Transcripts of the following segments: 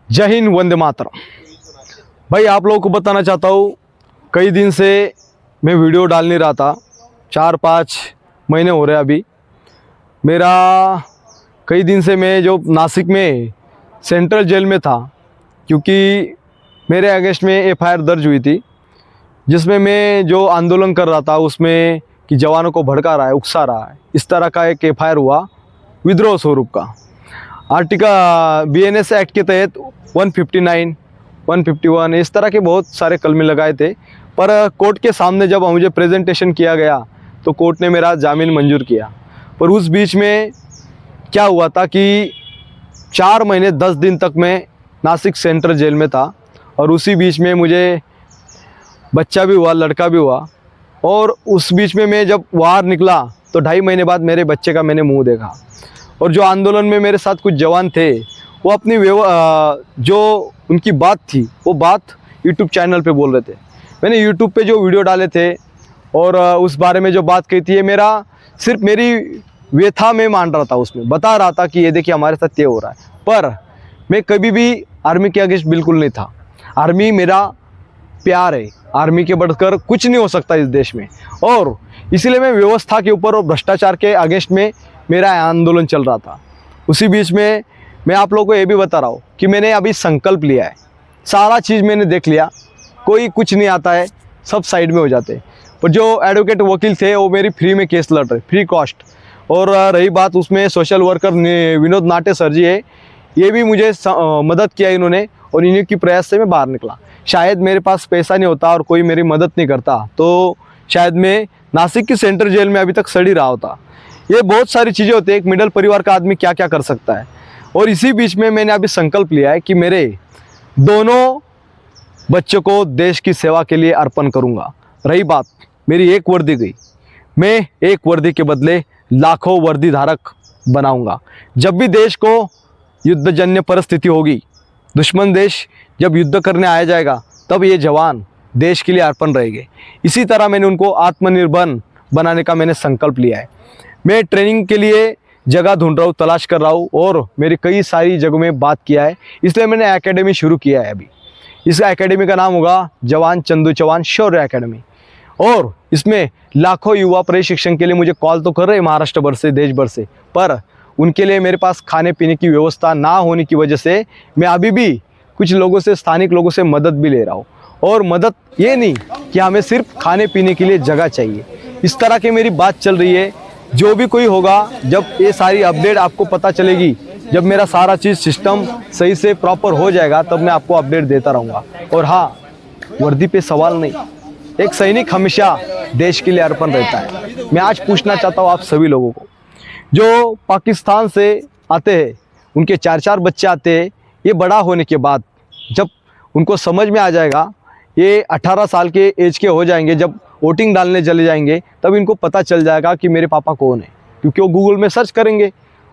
जय हिंद, वंदे मातरम। भाई आप लोगों को बताना चाहता हूँ, कई दिन से मैं वीडियो डाल नहीं रहा था। 4-5 महीने हो रहे अभी। मेरा कई दिन से मैं जो नासिक में सेंट्रल जेल में था, क्योंकि मेरे अगेंस्ट में एफआईआर दर्ज हुई थी, जिसमें मैं जो आंदोलन कर रहा था उसमें कि जवानों को भड़का रहा है, उकसा रहा है, इस तरह का एक एफआईआर हुआ विद्रोह स्वरूप का। आर्टिकल बीएनएस एक्ट के तहत 159, 151 इस तरह के बहुत सारे कलमे लगाए थे। पर कोर्ट के सामने जब मुझे प्रेजेंटेशन किया गया तो कोर्ट ने मेरा जामीन मंजूर किया। पर उस बीच में क्या हुआ था कि 4 महीने 10 दिन तक मैं नासिक सेंट्रल जेल में था, और उसी बीच में मुझे बच्चा भी हुआ, लड़का भी हुआ। और उस बीच में मैं जब बाहर निकला तो 2.5 महीने बाद मेरे बच्चे का मैंने मुंह देखा। और जो आंदोलन में मेरे साथ कुछ जवान थे, वो अपनी जो उनकी बात थी वो बात यूट्यूब चैनल पे बोल रहे थे। मैंने यूट्यूब पे जो वीडियो डाले थे और उस बारे में जो बात कही थी, ये मेरा सिर्फ मेरी व्यथा में मान रहा था, उसमें बता रहा था कि ये देखिए हमारे साथ ये हो रहा है। पर मैं कभी भी आर्मी के अगेंस्ट बिल्कुल नहीं था। आर्मी मेरा प्यार है, आर्मी के बढ़कर कुछ नहीं हो सकता इस देश में। और इसीलिए मैं व्यवस्था के ऊपर और भ्रष्टाचार के अगेंस्ट में मेरा आंदोलन चल रहा था। उसी बीच में मैं आप लोगों को ये भी बता रहा हूँ कि मैंने अभी संकल्प लिया है। सारा चीज़ मैंने देख लिया, कोई कुछ नहीं आता है, सब साइड में हो जाते हैं। पर जो एडवोकेट वकील थे वो मेरी फ्री में केस लड़ रहे, फ्री कॉस्ट। और रही बात उसमें सोशल वर्कर विनोद नाटे सर जी है, ये भी मुझे मदद किया इन्होंने, और इन्हीं की प्रयास से मैं बाहर निकला। शायद मेरे पास पैसा नहीं होता और कोई मेरी मदद नहीं करता तो शायद मैं नासिक की सेंट्रल जेल में अभी तक सड़ी रहा होता। ये बहुत सारी चीज़ें होती है, एक मिडिल परिवार का आदमी क्या क्या कर सकता है। और इसी बीच में मैंने अभी संकल्प लिया है कि मेरे दोनों बच्चों को देश की सेवा के लिए अर्पण करूंगा। रही बात मेरी एक वर्दी गई, मैं एक वर्दी के बदले लाखों वर्दी धारक बनाऊंगा। जब भी देश को युद्धजन्य परिस्थिति होगी, दुश्मन देश जब युद्ध करने आया जाएगा, तब ये जवान देश के लिए अर्पण रहेंगे। इसी तरह मैंने उनको आत्मनिर्भर बनाने का मैंने संकल्प लिया है। मैं ट्रेनिंग के लिए जगह ढूंढ रहा हूँ, तलाश कर रहा हूँ, और मेरी कई सारी जगहों में बात किया है। इसलिए मैंने एकेडमी शुरू किया है अभी। इस एकेडमी का नाम होगा जवान चंदू चौहान शौर्य एकेडमी। और इसमें लाखों युवा प्रशिक्षण के लिए मुझे कॉल तो कर रहे हैं महाराष्ट्र भर से, देश भर से। पर उनके लिए मेरे पास खाने पीने की व्यवस्था ना होने की वजह से मैं अभी भी कुछ लोगों से, स्थानिक लोगों से मदद भी ले रहा हूँ। और मदद ये नहीं कि हमें सिर्फ खाने पीने के लिए जगह चाहिए, इस तरह की मेरी बात चल रही है। जो भी कोई होगा, जब ये सारी अपडेट आपको पता चलेगी, जब मेरा सारा चीज़ सिस्टम सही से प्रॉपर हो जाएगा, तब मैं आपको अपडेट देता रहूँगा। और हाँ, वर्दी पे सवाल नहीं, एक सैनिक हमेशा देश के लिए अर्पण रहता है। मैं आज पूछना चाहता हूँ आप सभी लोगों को, जो पाकिस्तान से आते हैं, उनके 4-4 बच्चे आते हैं, ये बड़ा होने के बाद जब उनको समझ में आ जाएगा, ये 18 साल के एज के हो जाएंगे, जब वोटिंग डालने चले जाएंगे, तब इनको पता चल जाएगा कि मेरे पापा कौन है। क्योंकि वो गूगल में सर्च करेंगे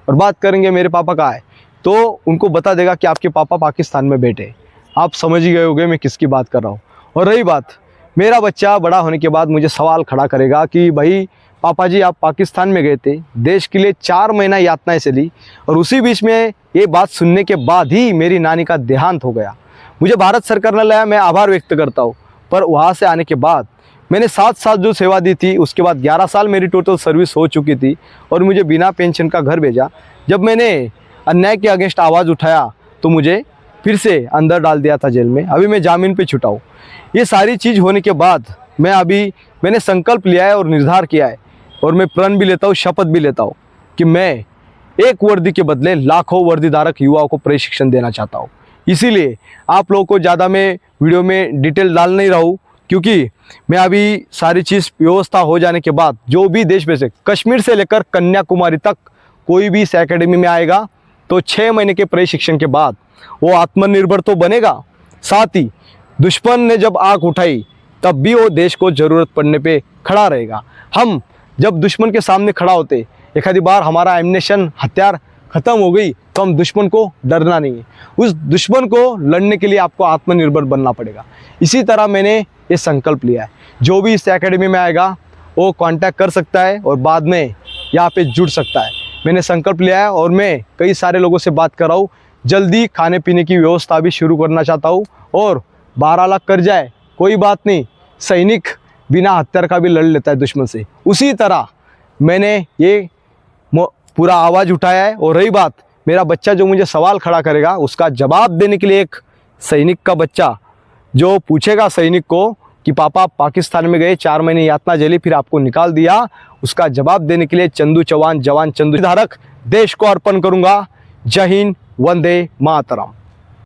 और बात करेंगे मेरे पापा कहाँ है, तो उनको बता देगा कि आपके पापा पाकिस्तान में बैठे। आप समझ ही गए होंगे मैं किसकी बात कर रहा हूँ। और रही बात, मेरा बच्चा बड़ा होने के बाद मुझे सवाल खड़ा करेगा कि भाई पापा जी, आप पाकिस्तान में गए थे, देश के लिए 4 महीना यातनाएं चली, और उसी बीच में ये बात सुनने के बाद ही मेरी नानी का देहांत हो गया। मुझे भारत सरकार ने लाया, मैं आभार व्यक्त करता हूँ। पर वहाँ से आने के बाद मैंने 7 साल जो सेवा दी थी, उसके बाद 11 साल मेरी टोटल सर्विस हो चुकी थी, और मुझे बिना पेंशन का घर भेजा। जब मैंने अन्याय के अगेंस्ट आवाज़ उठाया तो मुझे फिर से अंदर डाल दिया था जेल में। अभी मैं जामीन पे छुटा हूँ। ये सारी चीज़ होने के बाद मैंने संकल्प लिया है और निर्धार किया है, और मैं प्रण भी लेता हूँ, शपथ भी लेता हूँ कि मैं एक वर्दी के बदले लाखों वर्दीधारक युवाओं को प्रशिक्षण देना चाहता हूँ। इसीलिए आप लोगों को ज़्यादा मैं वीडियो में डिटेल डाल नहीं रहा हूँ, क्योंकि मैं अभी सारी चीज़ व्यवस्था हो जाने के बाद, जो भी देश में से, कश्मीर से लेकर कन्याकुमारी तक कोई भी इस एकेडमी में आएगा तो 6 महीने के प्रशिक्षण के बाद वो आत्मनिर्भर तो बनेगा, साथ ही दुश्मन ने जब आग उठाई तब भी वो देश को ज़रूरत पड़ने पे खड़ा रहेगा। हम जब दुश्मन के सामने खड़ा होते, एक आधी बार हमारा एम्युनिशन, हथियार ख़त्म हो गई, तो हम दुश्मन को डरना नहीं है। उस दुश्मन को लड़ने के लिए आपको आत्मनिर्भर बनना पड़ेगा। इसी तरह मैंने ये संकल्प लिया है। जो भी इस एकेडमी में आएगा वो कांटेक्ट कर सकता है और बाद में यहाँ पे जुड़ सकता है। मैंने संकल्प लिया है, और मैं कई सारे लोगों से बात कर रहा हूँ जल्दी खाने पीने की व्यवस्था भी शुरू करना चाहता हूँ। और 12 लाख कर जाए कोई बात नहीं, सैनिक बिना हथियार का भी लड़ लेता है दुश्मन से, उसी तरह मैंने ये पूरा आवाज़ उठाया है। और रही बात, मेरा बच्चा जो मुझे सवाल खड़ा करेगा उसका जवाब देने के लिए एक सैनिक का बच्चा जो पूछेगा सैनिक को कि पापा पाकिस्तान में गए, 4 महीने यातना झेली, फिर आपको निकाल दिया, उसका जवाब देने के लिए चंदू चौहान जवान चंदू धारक देश को अर्पण करूंगा। जय हिंद, वंदे मातरम।